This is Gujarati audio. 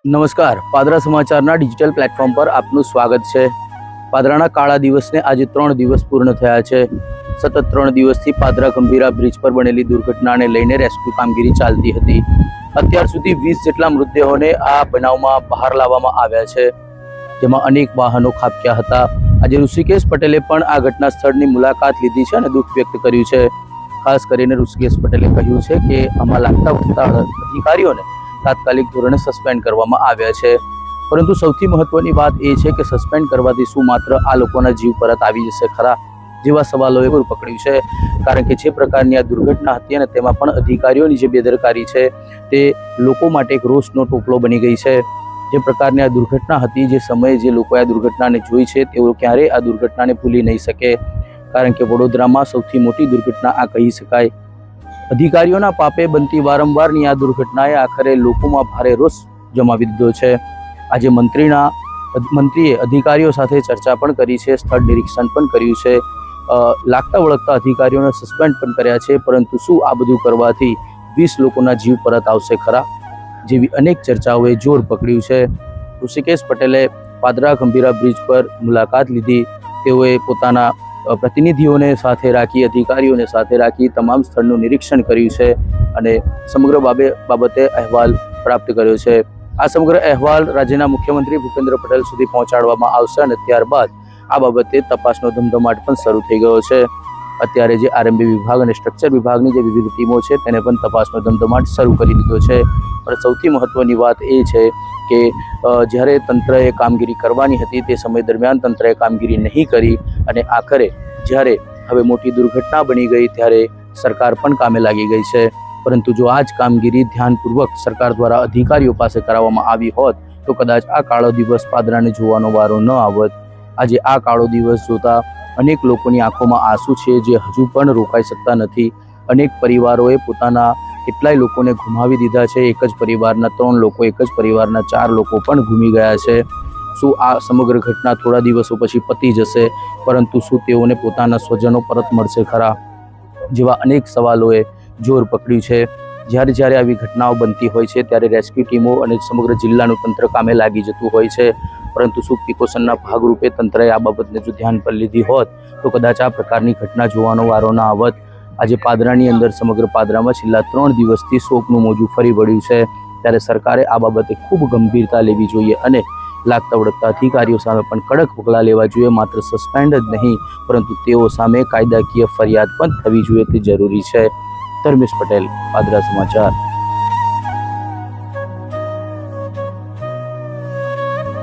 નમસ્કાર, પાદરા સમાચારના ડિજિટલ પ્લેટફોર્મ પર આપનું સ્વાગત છે। પાદરાના કાળા દિવસને આજે 3 દિવસ પૂર્ણ થયા છે। સતત 3 દિવસથી પાદરા ગંભીરા બ્રિજ પર બનેલી દુર્ઘટનાને લઈને રેસ્ક્યુ કામગીરી ચાલતી હતી। અત્યાર સુધી 20 જેટલા મૃતદેહોને આ બનાવમાં બહાર લાવવામાં આવ્યા છે, જેમાં અનેક વાહનો ખાબક્યા હતા। આજે ઋષિકેશ પટેલે પણ આ ઘટના સ્થળની મુલાકાત લીધી છે અને દુઃખ વ્યક્ત કર્યું છે। ખાસ કરીને ઋષિકેશ પટેલે કહ્યું છે કે આમાં લાગતા વળગતા અધિકારીઓને તાત્કાલિક ધોરણે સસ્પેન્ડ કરવામાં આવ્યા છે, પરંતુ સૌથી મહત્વની વાત એ છે કે સસ્પેન્ડ કરવાથી શું માત્ર આ લોકોના જીવ પરત આવી જશે ખરા, જેવા સવાલોએ પૂર પકડ્યું છે। કારણ કે જે પ્રકારની આ દુર્ઘટના હતી અને તેમાં પણ અધિકારીઓની જે બેદરકારી છે તે લોકો માટે એક રોષનો ટોપલો બની ગઈ છે। જે પ્રકારની આ દુર્ઘટના હતી, જે સમયે જે લોકોએ આ દુર્ઘટનાને જોઈ છે તેઓ ક્યારેય આ દુર્ઘટનાને ભૂલી નહીં શકે, કારણ કે વડોદરામાં સૌથી મોટી દુર્ઘટના આ કહી શકાય। અધિકારીઓના પાપે બનતી વારંવારની આ દુર્ઘટનાએ આખરે લોકોમાં ભારે રોષ જમાવી દીધો છે। આજે મંત્રીએ અધિકારીઓ સાથે ચર્ચા પણ કરી છે, સ્થળ નિરીક્ષણ પણ કર્યું છે, લાગતા વળગતા અધિકારીઓને સસ્પેન્ડ પણ કર્યા છે, પરંતુ શું આ બધું કરવાથી 20 લોકોના જીવ પરત આવશે ખરા, જેવી અનેક ચર્ચાઓએ જોર પકડ્યું છે। ઋષિકેશ પટેલે પાદરા ગંભીરા બ્રિજ પર મુલાકાત લીધી। તેઓએ પોતાના પ્રતિનિધિઓને સાથે રાખી, અધિકારીઓને સાથે રાખી તમામ સ્થળનું નિરીક્ષણ કર્યું છે અને સમગ્ર બાબતે અહેવાલ પ્રાપ્ત કર્યો છે। આ સમગ્ર અહેવાલ રાજ્યના મુખ્યમંત્રી ભૂપેન્દ્ર પટેલ સુધી પહોંચાડવામાં આવશે અને ત્યારબાદ આ બાબતે તપાસનો ધમધમાટ પણ શરૂ થઈ ગયો છે। અત્યારે જે આરએમબી વિભાગ અને સ્ટ્રક્ચર વિભાગની જે વિવિધ ટીમો છે તેને પણ તપાસનો ધમધમાટ શરૂ કરી દીધો છે। પણ સૌથી મહત્વની વાત એ છે કે જ્યારે તંત્રએ કામગીરી કરવાની હતી તે સમય દરમિયાન તંત્રએ કામગીરી નહીં કરી અને આખરે જ્યારે હવે મોટી દુર્ઘટના બની ગઈ ત્યારે સરકાર પણ કામે લાગી ગઈ છે। પરંતુ જો આ જ કામગીરી ધ્યાનપૂર્વક સરકાર દ્વારા અધિકારીઓ પાસે કરાવવામાં આવી હોત તો કદાચ આ કાળો દિવસ પાદરાને જોવાનો વારો ન આવત। આજે આ કાળો દિવસ જોતા અનેક લોકોની આંખોમાં આંસુ છે, જે હજુ પણ રોકાઈ શકતા નથી। અનેક પરિવારોએ પોતાના કેટલાય લોકોને ગુમાવી દીધા છે। એક જ પરિવારના 3 લોકો, એક જ પરિવારના 4 લોકો પણ ગુમી ગયા છે। શું આ સમગ્ર ઘટના થોડા દિવસો પછી પતી જશે, પરંતુ શું તેઓને પોતાના સ્વજનો પરત મળશે ખરા, જેવા અનેક સવાલોએ જોર પકડ્યું છે। જ્યારે આવી ઘટનાઓ બનતી હોય છે ત્યારે રેસ્ક્યુ ટીમો અને સમગ્ર જિલ્લાનું તંત્ર કામે લાગી જતું હોય છે, પરંતુ શું પ્રિકોશનના ભાગરૂપે તંત્રએ આ બાબતને જો ધ્યાન પર લીધી હોત તો કદાચ આ પ્રકારની ઘટના જોવાનો વારો ના આવત। આજે પાદરાની અંદર, સમગ્ર પાદરામાં છેલ્લા 3 દિવસથી શોકનું મોજું ફરી વળ્યું છે, ત્યારે સરકારે આ બાબતે ખૂબ ગંભીરતા લેવી જોઈએ અને લાગતા વળગતા અધિકારીઓ સામે પણ કડક પગલાં લેવા જોઈએ। માત્ર સસ્પેન્ડ જ નહીં, પરંતુ તેઓ સામે કાયદાકીય ફરિયાદ પણ થવી જોઈએ તે જરૂરી છે। ધર્મેશ પટેલ, પાદરા સમાચાર।